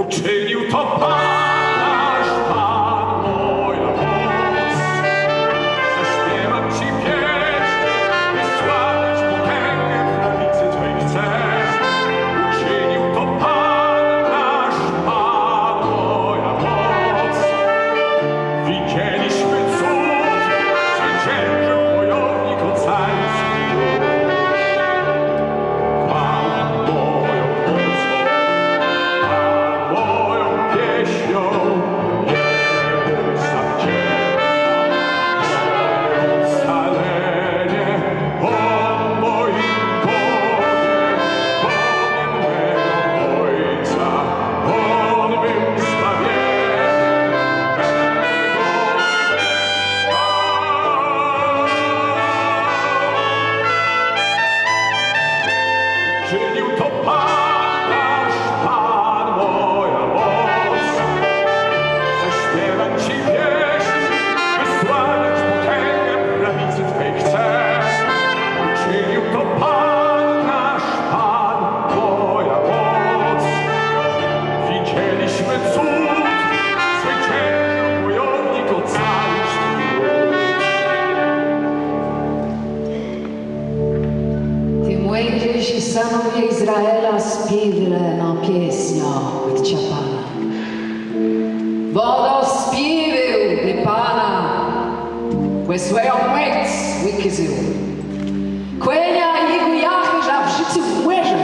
Uczynił to Pan nasz, Pan moja moc. Zaśpiewam Ci pieśń, wysławiać potęgę prawicy Twej chcę. Uczynił to Pan nasz, Pan moja moc. Widzieliśmy cud, zwyciężył wojownik ocański lud. Pan moją mocą, Pan moją pieśnią, Jemu zawdzięczam moje ocalenie. On moim Bogiem, Bogiem mego Ojca, On mym zbawieniem, czynił to Pan nasz, Pan moja moc. Zaśpiewam Ci pieśń, wysławiać potęgę prawicy Twej chcę. Uczynił to Pan nasz, Pan moja moc. Widzieliśmy cud, zwyciężył wojownik ocański lud. Ty młodzież i synowie Izraela spівle на пісню від Чапана. Воно співив для Пана, кое своя мець виказив. Квеня його яхижа в житті вмеже.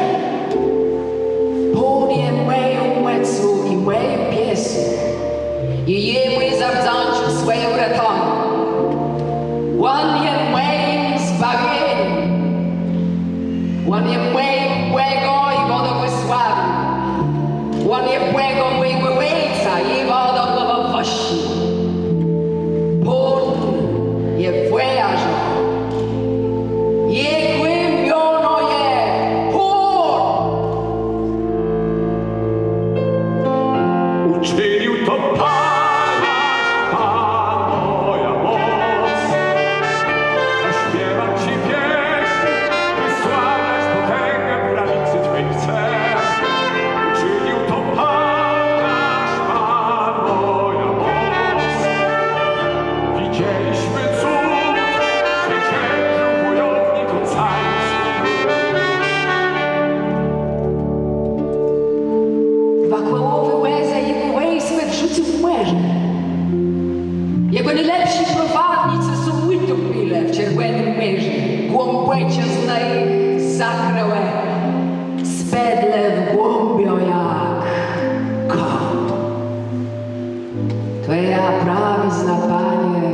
Поніє мою мецу і мою пісню, і йому завдячу своє врятання. Он є моїм збавленням. On je mojego i wodo wysławił. On je mojego Ojca i wodo miłości. On je wojażą. Jego imię je Pan. Uczynił to Pan nasz, Pan moja moc. Zaśpiewam Ci pieśń, wysławiać potęgę prawicy Twej chcę. Uczynił to Pan nasz, Pan moja moc. Widzieliśmy cud, zwyciężył wojownik ocański lud. Dwa kłałowe łeze jego łejsme wrzucił w młeże. Jego najlepsi prowadnicy są utopile w czerwonym mierze. Głąbecie z nich zakryłe, spedle w głąbio jak kot. Twoja prawizna, Panie,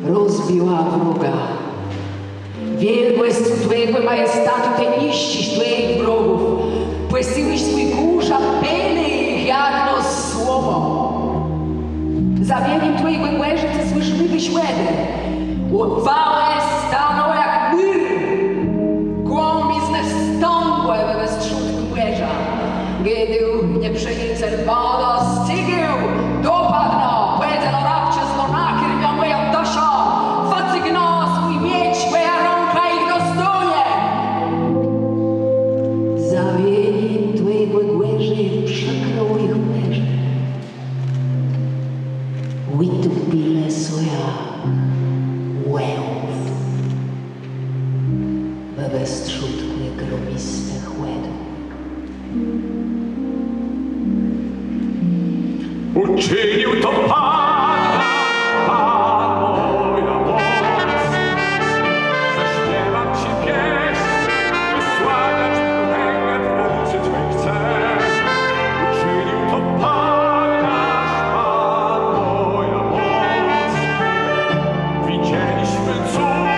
rozbiła wroga. Wielkość Twojego majestatu Ty niszczysz Twoich wrogów. Puściłeś swój kurz, a pyle ich jak no słowo. Zawieniem Twojego łeży Ty słyszymy wyśłedy. Uchwałe staną jak myr. Głąbizne stągłe we westrzutku łeża. Gdy nieprzynicel woda stygił, dopadno, pojedzie no rabcie z lonaki rmią moją doszą. Facygno swój miecz, moja rąka ich dostuje. Zawieniem Twojego łeży przekrył ich łeże. Utopile swoja łełów we westrzutku gromistych łedów. Uczynił to Pan nasz, Pan moja moc. Zaśpiewam Ci pieśń, wysławiać potęgę prawicy Twej chcę. Uczynił to Pan nasz, Pan moja moc. Widzieliśmy cud,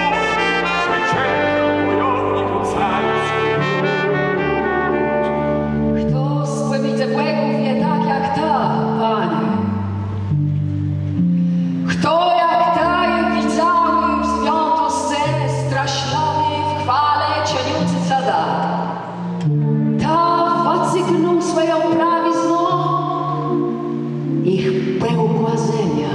zwyciężył wojownik ocański lud. Kto z pływice błędów nie tak jak ta, Panie? Kto jak ta je widzały w zwiątu sceny straszlawej w chwale cieniucy cada? Ta wacygnął swoją prawizną ich pełkła zemia.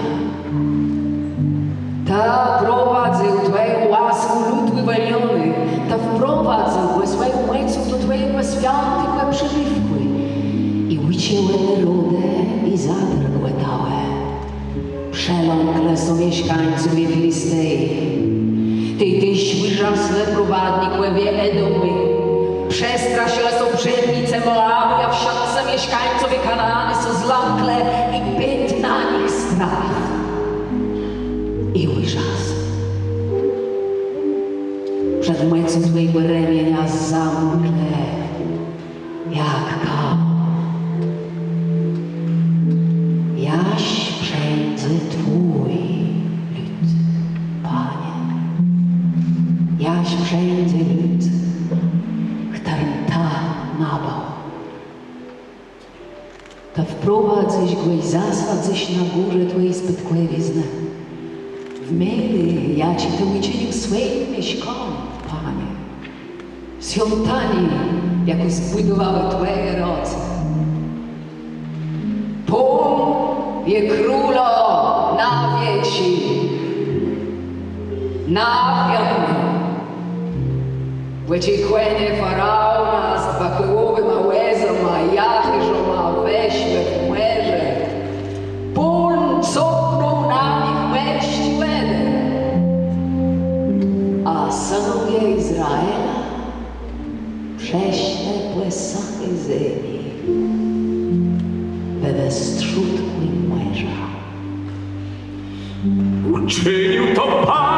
Ta prowadził Twoją łaskę lud wywaliony, ta wprowadził swoją ojców do Twojego świętego przybywku i Cięły rude i zadrgłe tałe. Przeląkle są mieszkańców Filistei. Tyś wyżasłe prowadnikłe wie Edomy. Przestrasile są przednice Moabu, a wszakże mieszkańcowie Kanaany są zląkle i byt na nich strach. I ujrzas. Przed młecą Twojego ramienia zamkle, jak kam. Jaś przejdzie Twój lud, Panie. Jaś przejdzie lud, którym Ta nabał. To wprowadzać go i zasadzać na górze Twojej zbytkłewizny. W mieli ja Ci to uczynił swoim mieszkaniem, Panie. Świątani, jako zbudowały Twoje ręce. Pan je królo na wieci, na wiarę. W oczekwanie faraona z bakołowym łezem, a jachyżom, a weźmy w mierze. Pan cofnął na nich wejść łedy. A synowie Izraela prześle płesachy ziemi. We wstrzutku i mierza. Uczynił to Pan.